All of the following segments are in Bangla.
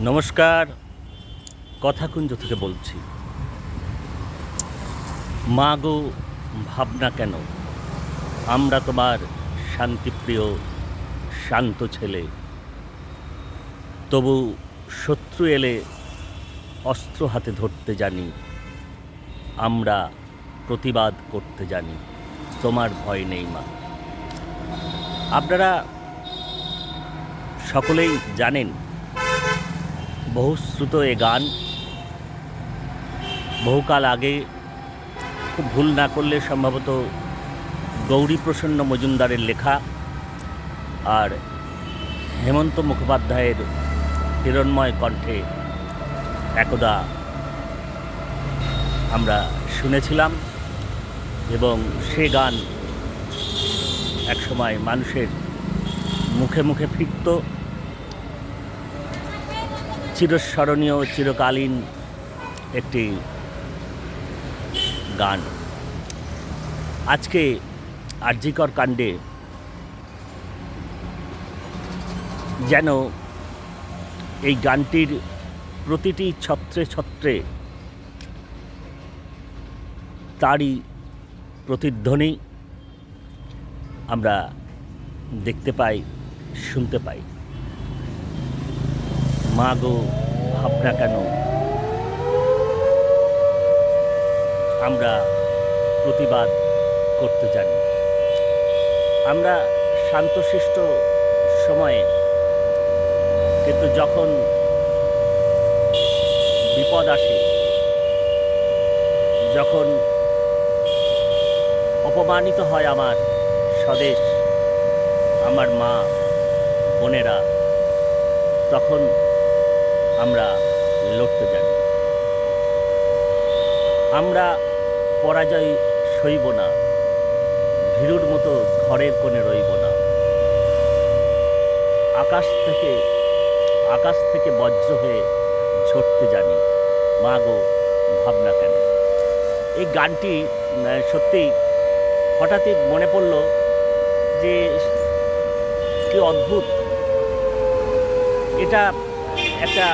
নমস্কার, কথাকুঞ্জ থেকে বলছি। মা গো, ভাবনা কেন? আমরা তোমার শান্তিপ্রিয় শান্ত ছেলে। তবু শত্রু এলে অস্ত্র হাতে ধরতে জানি, আমরা প্রতিবাদ করতে জানি। তোমার ভয় নেই মা। আপনারা সকলেই জানেন, বহুশ্রুত এ গান বহুকাল আগে, খুব ভুল না করলে সম্ভবত গৌরীপ্রসন্ন মজুমদারের লেখা আর হেমন্ত মুখোপাধ্যায়ের হিরণ্ময় কণ্ঠে একদা আমরা শুনেছিলাম এবং সে গান একসময় মানুষের মুখে মুখে ফিরত। চিরস্মরণীয়, চিরকালীন একটি গান। আজকে আরজিকর কাণ্ডে যেন এই গানটির প্রতিটি ছত্রে ছত্রে তারই প্রতিধ্বনি আমরা দেখতে পাই, শুনতে পাই। মা গো, ভাবনা কেন? আমরা প্রতিবাদ করতে জানি। আমরা শান্তশিষ্ট সময়ে, কিন্তু যখন বিপদ আসে, যখন অপমানিত হয় আমার স্বদেশ, আমার মা বোনেরা, তখন আমরা লড়তে জানি। আমরা পরাজয় সইব না, ভীরুর মতো ঘরের কোণে রইব না। আকাশ থেকে বজ্র হয়ে ঝরতে জানি। মা গো, ভাবনা কেন? এই গানটি সত্যি হঠাৎই মনে পড়ল যে কি অদ্ভুত। এটা একটা,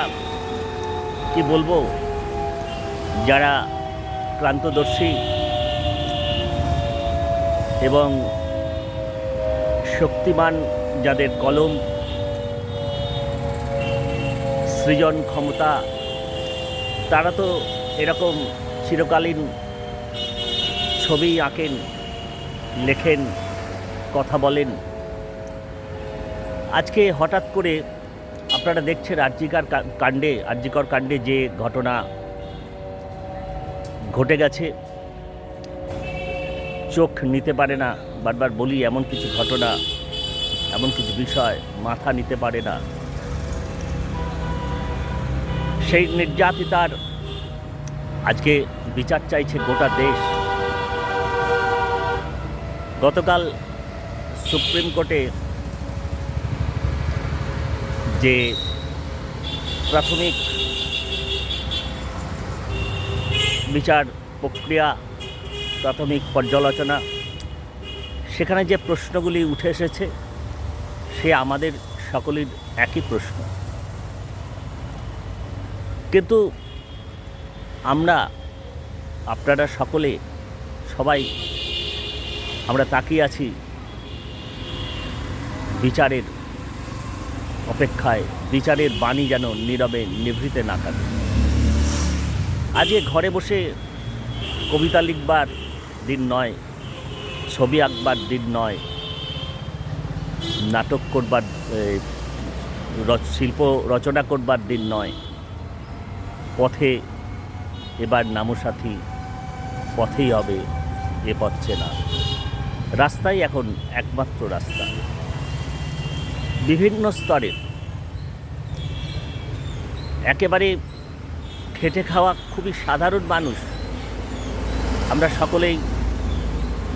কি বলবো, যারা ক্লান্তদর্শী এবং শক্তিমান, যাদের কলম, সৃজন ক্ষমতা, তারা তো এরকম চিরকালীন ছবি আঁকেন, লেখেন, কথা বলেন। আজকে হঠাৎ করে আপনারা দেখছেন আরজিকর কাণ্ডে যে ঘটনা ঘটে গেছে, চোখ নিতে পারে না। বারবার বলি, এমন কিছু ঘটনা, এমন কিছু বিষয় মাথা নিতে পারে না। সেই নির্যাতিতার আজকে বিচার চাইছে গোটা দেশ। গতকাল সুপ্রিম কোর্টে যে প্রাথমিক বিচার প্রক্রিয়া, প্রাথমিক পর্যালোচনা, সেখানে যে প্রশ্নগুলি উঠে এসেছে, সে আমাদের সকলের একই প্রশ্ন। কিন্তু আপনারা সবাই আমরা তাকিয়ে আছি বিচারের অপেক্ষায়, বিচারের বাণী যেন নীরবে নিভৃতে না থাকে। আজকে ঘরে বসে কবিতা লিখবার দিন নয়, ছবি আঁকবার দিন নয়, নাটক করবার, শিল্প রচনা করবার দিন নয়। পথে এবার নামসাথী, পথেই হবে এ পথ চেনা। রাস্তাই এখন একমাত্র রাস্তা। বিভিন্ন স্তরের একেবারে খেটে খাওয়া খুবই সাধারণ মানুষ, আমরা সকলেই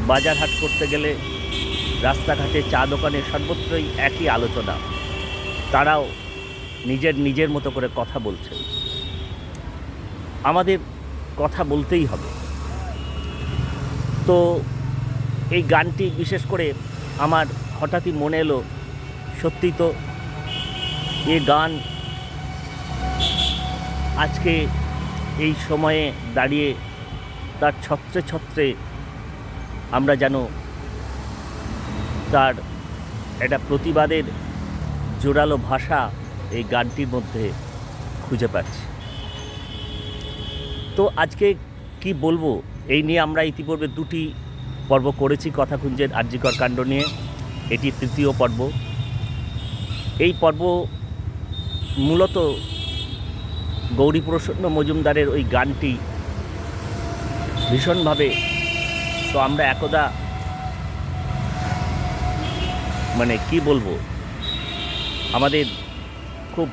বাজার হাট করতে গেলে, রাস্তাঘাটে, চা দোকানে, সর্বত্রই একই আলোচনা। তারাও নিজের মতো করে কথা বলছে। আমাদের কথা বলতেই হবে। তো এই গানটি বিশেষ করে আমার হঠাৎই মনে এলো, সত্যি তো এ গান আজকে এই সময়ে দাঁড়িয়ে তার ছত্রে ছত্রে আমরা যেন তার একটা প্রতিবাদের জোরালো ভাষা এই গানটির মধ্যে খুঁজে পাচ্ছি। তো আজকে কি বলবো, এই নিয়ে আমরা ইতিপূর্বে 2টি পর্ব করেছি কথাকুঞ্জের আর জি কর কাণ্ড নিয়ে। এটি 3য় পর্ব। এই পর্ব মূলত গৌরীপ্রসন্ন মজুমদারের ওই গানটি ভীষণভাবে, তো আমরা একদা মানে কি বলবো, আমাদের খুব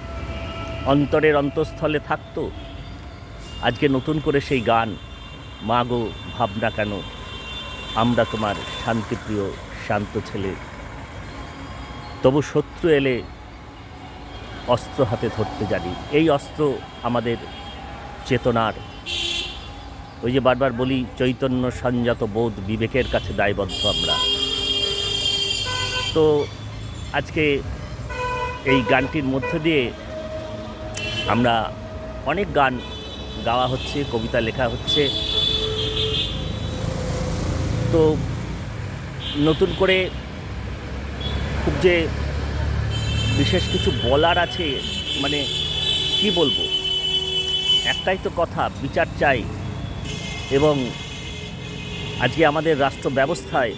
অন্তরের অন্তঃস্থলে থাকতো। আজকে নতুন করে সেই গান, মা গো ভাবনা কেন, আমরা তোমার শান্তিপ্রিয় শান্ত ছেলে, তবু শত্রু এলে অস্ত্র হাতে ধরতে জানি। এই অস্ত্র আমাদের চেতনার, ওই যে বারবার বলি, চৈতন্য সংযত বোধ বিবেকের কাছে দায়বদ্ধ আমরা। তো আজকে এই গানটির মধ্য দিয়ে আমরা অনেক গান গাওয়া হচ্ছে, কবিতা লেখা হচ্ছে। তো নতুন করে খুব যে বিশেষ কিছু বলার আছে, মানে কি বলবো, একটাই তো কথা, বিচার চাই। এবং আজকে আমাদের রাষ্ট্র ব্যবস্থায়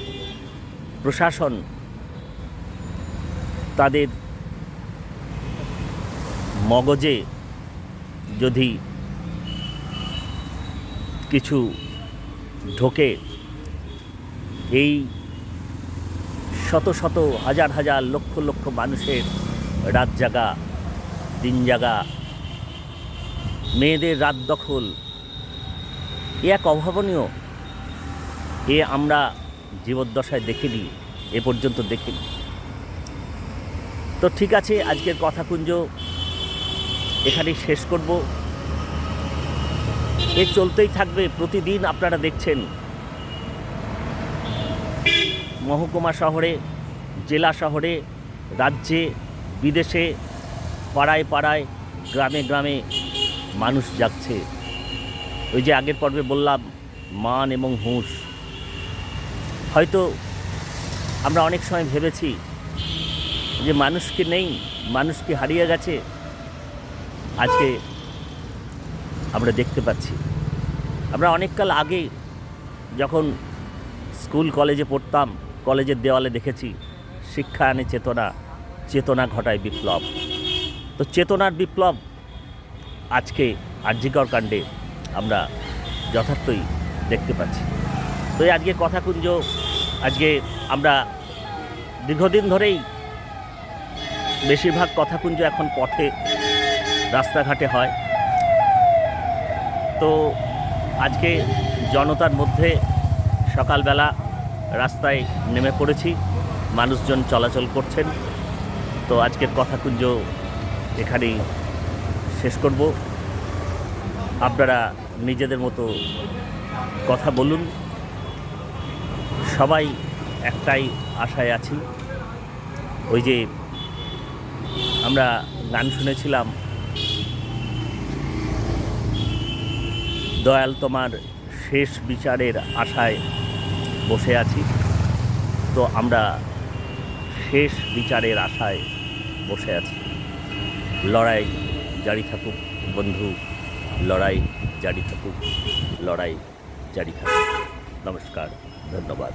প্রশাসন তাদের মগজে যদি কিছু ঢোকে, এই শত শত হাজার হাজার লক্ষ লক্ষ মানুষের রাত জাগা, দিন জাগা, মেয়েদের রাত দখল, এ এক অভাবনীয়। এ আমরা জীবদ্দশায় দেখিনি, এ পর্যন্ত দেখিনি। তো ঠিক আছে, আজকের কথাকুঞ্জ এখানেই শেষ করব। এ চলতেই থাকবে। প্রতিদিন আপনারা দেখছেন মহকুমা শহরে, জেলা শহরে, রাজ্যে, বিদেশে, পাড়ায় পাড়ায়, গ্রামে গ্রামে মানুষ জাগছে। ওই যে আগের পর্বে বললাম, মান এবং হুঁশ। হয়তো আমরা অনেক সময় ভেবেছি যে মানুষকে নেই, মানুষকে হারিয়ে গেছে। আজকে আমরা দেখতে পাচ্ছি, আমরা অনেককাল আগে যখন স্কুল কলেজে পড়তাম, কলেজের দেওয়ালে দেখেছি, শিক্ষা আনে চেতনা, চেতনা ঘটায় বিপ্লব। তো চেতনার বিপ্লব আজকে আর জি কর কাণ্ডে আমরা যথার্থই দেখতে পাচ্ছি। তো এই আজকে কথাকুঞ্জ, আজকে আমরা দীর্ঘদিন ধরেই বেশিরভাগ কথাকুঞ্জ এখন পথে, রাস্তাঘাটে হয়। তো আজকে জনতার মধ্যে সকালবেলা রাস্তায় নেমে পড়েছি, মানুষজন চলাচল করছেন। তো আজকের কথাকুঞ্জ এখানেই শেষ করব। আপনারা নিজেদের মতো কথা বলুন। সবাই একটাই আশায় আছি, ওই যে আমরা গান শুনেছিলাম, দয়াল তোমার শেষ বিচারের আশায় বসে আছি। তো আমরা শেষ বিচারের আশায় বসে আছি। লড়াই জারি থাকুক বন্ধু, লড়াই জারি থাকুক, লড়াই জারি থাকুক। নমস্কার, ধন্যবাদ।